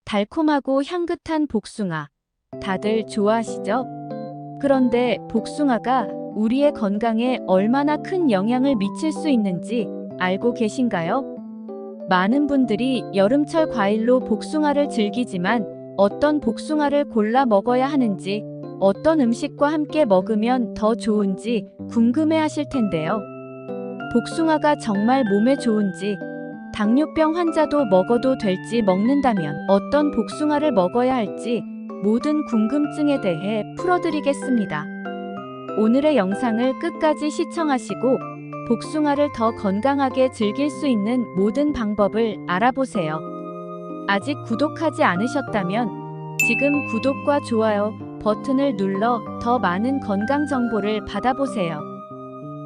달콤하고 향긋한 복숭아. 다들 좋아하시죠? 그런데 복숭아가 우리의 건강에 얼마나 큰 영향을 미칠 수 있는지 알고 계신가요? 많은 분들이 여름철 과일로 복숭아를 즐기지만 어떤 복숭아를 골라 먹어야 하는지, 어떤 음식과 함께 먹으면 더 좋은지 궁금해 하실 텐데요. 복숭아가 정말 몸에 좋은지, 당뇨병 환자도 먹어도 될지 먹는다면 어떤 복숭아를 먹어야 할지 모든 궁금증에 대해 풀어드리겠습니다. 오늘의 영상을 끝까지 시청하시고 복숭아를 더 건강하게 즐길 수 있는 모든 방법을 알아보세요. 아직 구독하지 않으셨다면 지금 구독과 좋아요 버튼을 눌러 더 많은 건강 정보를 받아보세요.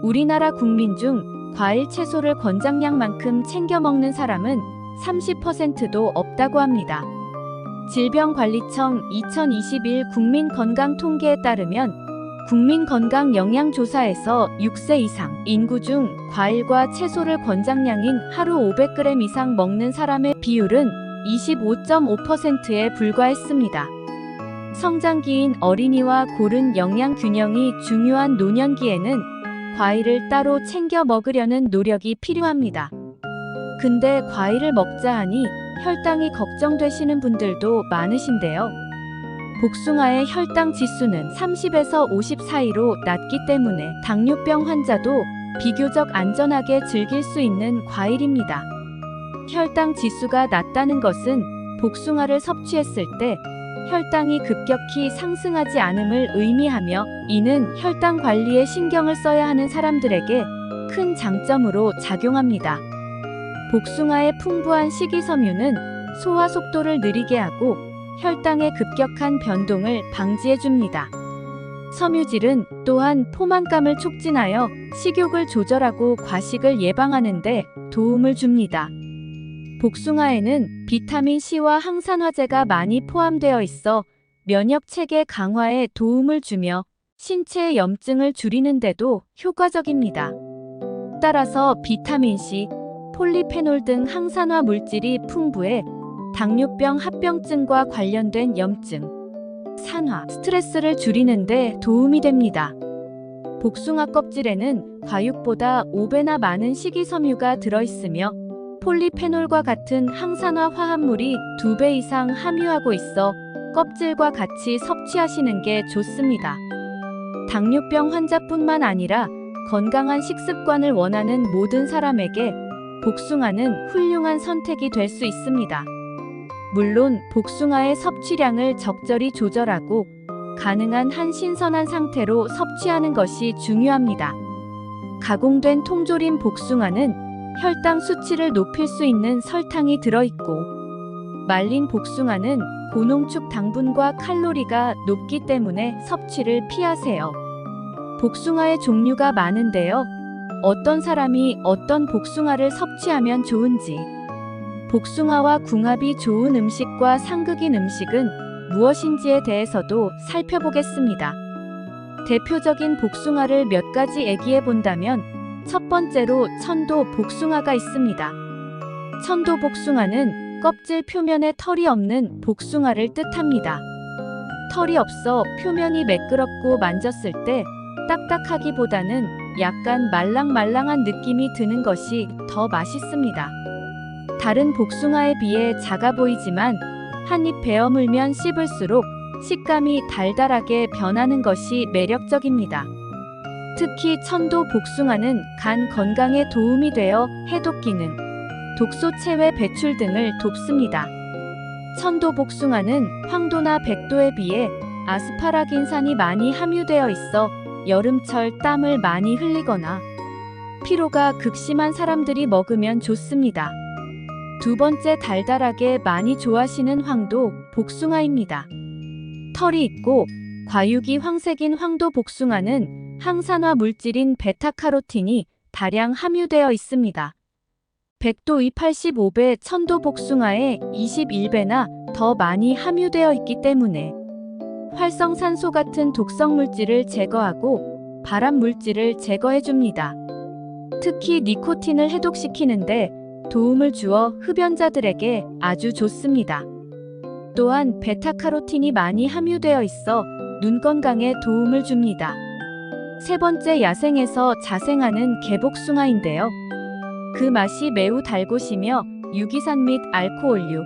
우리나라 국민 중 과일 채소를 권장량만큼 챙겨 먹는 사람은 30%도 없다고 합니다. 질병관리청 2021 국민건강통계에 따르면 국민건강영양조사에서 6세 이상 인구 중 과일과 채소를 권장량인 하루 500g 이상 먹는 사람의 비율은 25.5%에 불과했습니다. 성장기인 어린이와 고른 영양 균형이 중요한 노년기에는 과일을 따로 챙겨 먹으려는 노력이 필요합니다. 근데 과일을 먹자 하니 혈당이 걱정되시는 분들도 많으신데요. 복숭아의 혈당 지수는 30에서 50 사이로 낮기 때문에 당뇨병 환자도 비교적 안전하게 즐길 수 있는 과일입니다. 혈당 지수가 낮다는 것은 복숭아를 섭취했을 때 혈당이 급격히 상승하지 않음을 의미하며, 이는 혈당 관리에 신경을 써야 하는 사람들에게 큰 장점으로 작용합니다. 복숭아의 풍부한 식이섬유는 소화 속도를 느리게 하고 혈당의 급격한 변동을 방지해줍니다. 섬유질은 또한 포만감을 촉진하여 식욕을 조절하고 과식을 예방하는 데 도움을 줍니다. 복숭아에는 비타민 C와 항산화제가 많이 포함되어 있어 면역 체계 강화에 도움을 주며 신체의 염증을 줄이는 데도 효과적입니다. 따라서 비타민 C, 폴리페놀 등 항산화 물질이 풍부해 당뇨병 합병증과 관련된 염증, 산화, 스트레스를 줄이는 데 도움이 됩니다. 복숭아 껍질에는 과육보다 5배나 많은 식이섬유가 들어있으며 폴리페놀과 같은 항산화 화합물이 2배 이상 함유하고 있어 껍질과 같이 섭취하시는 게 좋습니다. 당뇨병 환자뿐만 아니라 건강한 식습관을 원하는 모든 사람에게 복숭아는 훌륭한 선택이 될 수 있습니다. 물론 복숭아의 섭취량을 적절히 조절하고 가능한 한 신선한 상태로 섭취하는 것이 중요합니다. 가공된 통조림 복숭아는 혈당 수치를 높일 수 있는 설탕이 들어있고, 말린 복숭아는 고농축 당분과 칼로리가 높기 때문에 섭취를 피하세요. 복숭아의 종류가 많은데요. 어떤 사람이 어떤 복숭아를 섭취하면 좋은지, 복숭아와 궁합이 좋은 음식과 상극인 음식은 무엇인지에 대해서도 살펴보겠습니다. 대표적인 복숭아를 몇 가지 얘기해 본다면, 첫 번째로 천도 복숭아가 있습니다. 천도 복숭아는 껍질 표면에 털이 없는 복숭아를 뜻합니다. 털이 없어 표면이 매끄럽고 만졌을 때 딱딱하기보다는 약간 말랑말랑한 느낌이 드는 것이 더 맛있습니다. 다른 복숭아에 비해 작아 보이지만 한 입 베어 물면 씹을수록 식감이 달달하게 변하는 것이 매력적입니다. 특히 천도 복숭아는 간 건강에 도움이 되어 해독 기능, 독소 체외 배출 등을 돕습니다. 천도 복숭아는 황도나 백도에 비해 아스파라긴산이 많이 함유되어 있어 여름철 땀을 많이 흘리거나 피로가 극심한 사람들이 먹으면 좋습니다. 두 번째, 달달하게 많이 좋아하시는 황도 복숭아입니다. 털이 있고 과육이 황색인 황도 복숭아는 항산화 물질인 베타카로틴이 다량 함유되어 있습니다. 백도의 85배, 천도 복숭아에 21배나 더 많이 함유되어 있기 때문에 활성산소 같은 독성 물질을 제거하고 발암 물질을 제거해줍니다. 특히 니코틴을 해독시키는데 도움을 주어 흡연자들에게 아주 좋습니다. 또한 베타카로틴이 많이 함유되어 있어 눈 건강에 도움을 줍니다. 세 번째, 야생에서 자생하는 개복숭아인데요. 그 맛이 매우 달곳이며 유기산 및 알코올류,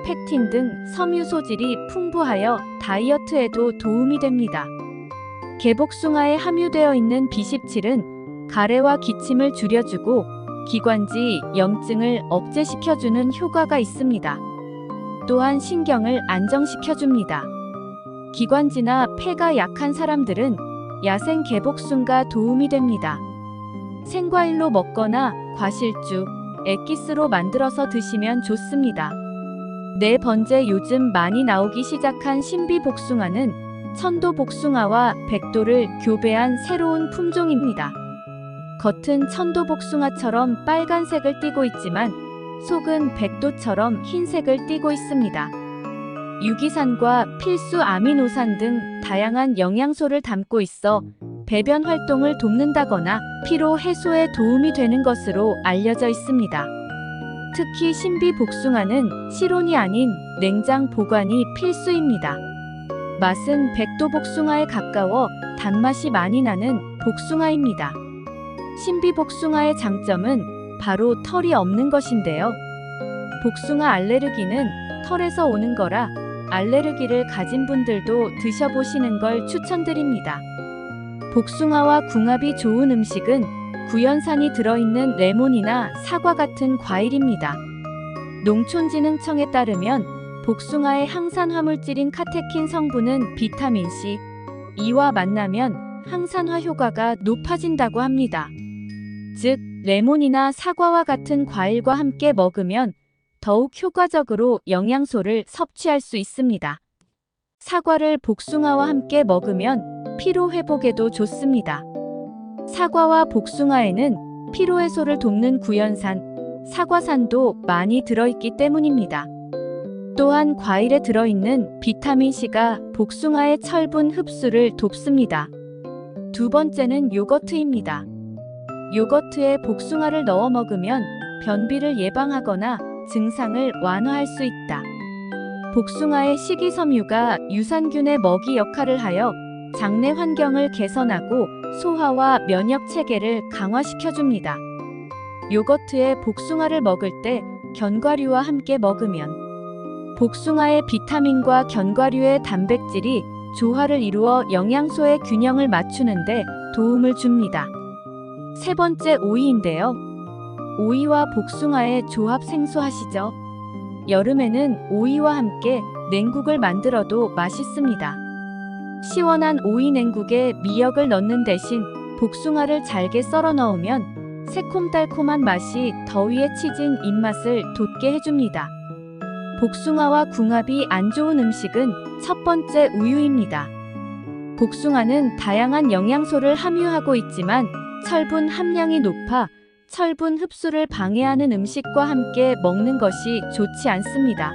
펙틴 등 섬유 소질이 풍부하여 다이어트에도 도움이 됩니다. 개복숭아에 함유되어 있는 B17은 가래와 기침을 줄여주고 기관지, 염증을 억제시켜주는 효과가 있습니다. 또한 신경을 안정시켜줍니다. 기관지나 폐가 약한 사람들은 야생 개복숭아가 도움이 됩니다. 생과일로 먹거나 과실주, 액기스로 만들어서 드시면 좋습니다. 네 번째, 요즘 많이 나오기 시작한 신비복숭아는 천도복숭아와 백도를 교배한 새로운 품종입니다. 겉은 천도복숭아처럼 빨간색을 띠고 있지만 속은 백도처럼 흰색을 띠고 있습니다. 유기산과 필수 아미노산 등 다양한 영양소를 담고 있어 배변 활동을 돕는다거나 피로 해소에 도움이 되는 것으로 알려져 있습니다. 특히 신비복숭아는 실온이 아닌 냉장 보관이 필수입니다. 맛은 백도복숭아에 가까워 단맛이 많이 나는 복숭아입니다. 신비복숭아의 장점은 바로 털이 없는 것인데요. 복숭아 알레르기는 털에서 오는 거라 알레르기를 가진 분들도 드셔보시는 걸 추천드립니다. 복숭아와 궁합이 좋은 음식은 구연산이 들어있는 레몬이나 사과 같은 과일입니다. 농촌진흥청에 따르면 복숭아의 항산 화물질인 카테킨 성분은 비타민 C, E와 만나면 항산화 효과가 높아진다고 합니다. 즉, 레몬이나 사과와 같은 과일과 함께 먹으면 더욱 효과적으로 영양소를 섭취할 수 있습니다. 사과를 복숭아와 함께 먹으면 피로 회복에도 좋습니다. 사과와 복숭아에는 피로 해소를 돕는 구연산, 사과산도 많이 들어있기 때문입니다. 또한 과일에 들어있는 비타민C가 복숭아의 철분 흡수를 돕습니다. 두 번째는 요거트입니다. 요거트에 복숭아를 넣어 먹으면 변비를 예방하거나 증상을 완화할 수 있다. 복숭아의 식이섬유가 유산균의 먹이 역할을 하여 장내 환경을 개선하고 소화와 면역 체계를 강화시켜줍니다. 요거트에 복숭아를 먹을 때 견과류와 함께 먹으면 복숭아의 비타민과 견과류의 단백질이 조화를 이루어 영양소의 균형을 맞추는데 도움을 줍니다. 세 번째, 오이인데요. 오이와 복숭아의 조합 생소하시죠? 여름에는 오이와 함께 냉국을 만들어도 맛있습니다. 시원한 오이 냉국에 미역을 넣는 대신 복숭아를 잘게 썰어 넣으면 새콤달콤한 맛이 더위에 치진 입맛을 돋게 해줍니다. 복숭아와 궁합이 안 좋은 음식은 첫 번째, 우유입니다. 복숭아는 다양한 영양소를 함유하고 있지만 철분 함량이 높아 철분 흡수를 방해하는 음식과 함께 먹는 것이 좋지 않습니다.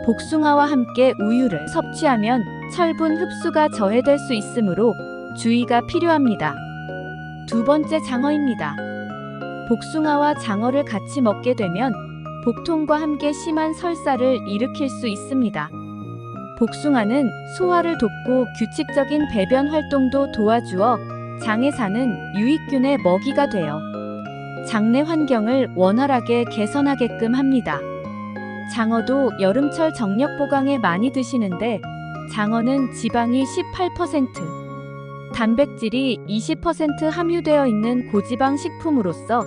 복숭아와 함께 우유를 섭취하면 철분 흡수가 저해될 수 있으므로 주의가 필요합니다. 두 번째, 장어입니다. 복숭아와 장어를 같이 먹게 되면 복통과 함께 심한 설사를 일으킬 수 있습니다. 복숭아는 소화를 돕고 규칙적인 배변 활동도 도와주어 장에 사는 유익균의 먹이가 되어 장내 환경을 원활하게 개선하게끔 합니다. 장어도 여름철 정력 보강에 많이 드시는데 장어는 지방이 18%, 단백질이 20% 함유되어 있는 고지방 식품으로서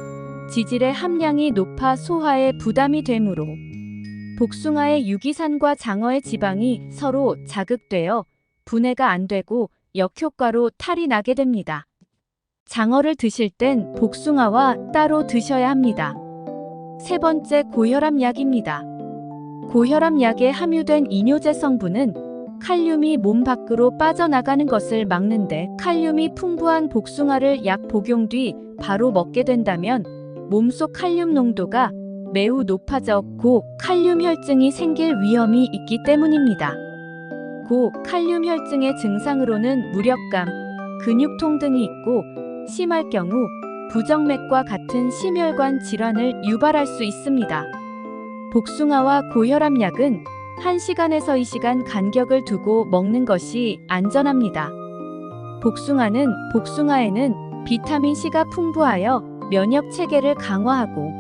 지질의 함량이 높아 소화에 부담이 되므로 복숭아의 유기산과 장어의 지방이 서로 자극되어 분해가 안 되고 역효과로 탈이 나게 됩니다. 장어를 드실 땐 복숭아와 따로 드셔야 합니다. 세 번째, 고혈압 약입니다. 고혈압 약에 함유된 이뇨제 성분은 칼륨이 몸 밖으로 빠져나가는 것을 막는데 칼륨이 풍부한 복숭아를 약 복용 뒤 바로 먹게 된다면 몸속 칼륨 농도가 매우 높아져 고칼륨 혈증이 생길 위험이 있기 때문입니다. 고칼륨 혈증의 증상으로는 무력감, 근육통 등이 있고 심할 경우 부정맥과 같은 심혈관 질환을 유발할 수 있습니다. 복숭아와 고혈압 약은 1시간에서 2시간 간격을 두고 먹는 것이 안전합니다. 복숭아에는 비타민 C가 풍부하여 면역 체계를 강화하고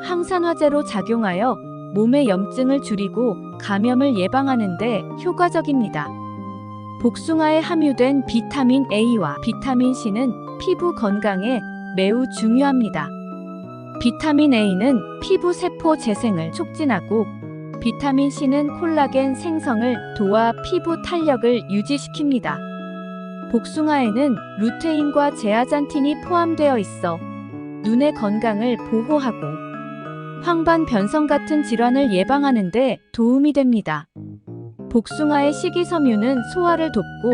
항산화제로 작용하여 몸의 염증을 줄이고 감염을 예방하는 데 효과적입니다. 복숭아에 함유된 비타민 A와 비타민 C는 피부 건강에 매우 중요합니다. 비타민 A는 피부 세포 재생을 촉진하고 비타민 C는 콜라겐 생성을 도와 피부 탄력을 유지시킵니다. 복숭아에는 루테인과 제아잔틴이 포함되어 있어 눈의 건강을 보호하고 황반 변성 같은 질환을 예방하는 데 도움이 됩니다. 복숭아의 식이섬유는 소화를 돕고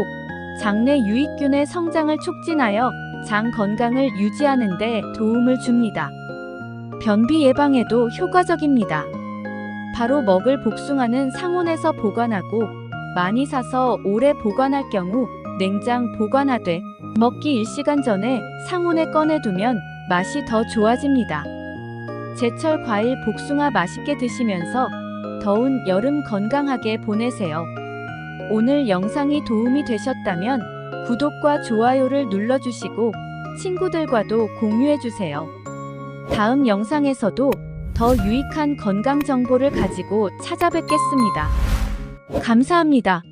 장내 유익균의 성장을 촉진하여 장 건강을 유지하는 데 도움을 줍니다. 변비 예방에도 효과적입니다. 바로 먹을 복숭아는 상온에서 보관하고 많이 사서 오래 보관할 경우 냉장 보관하되 먹기 1시간 전에 상온에 꺼내두면 맛이 더 좋아집니다. 제철 과일 복숭아 맛있게 드시면서 더운 여름 건강하게 보내세요. 오늘 영상이 도움이 되셨다면 구독과 좋아요를 눌러주시고 친구들과도 공유해주세요. 다음 영상에서도 더 유익한 건강 정보를 가지고 찾아뵙겠습니다. 감사합니다.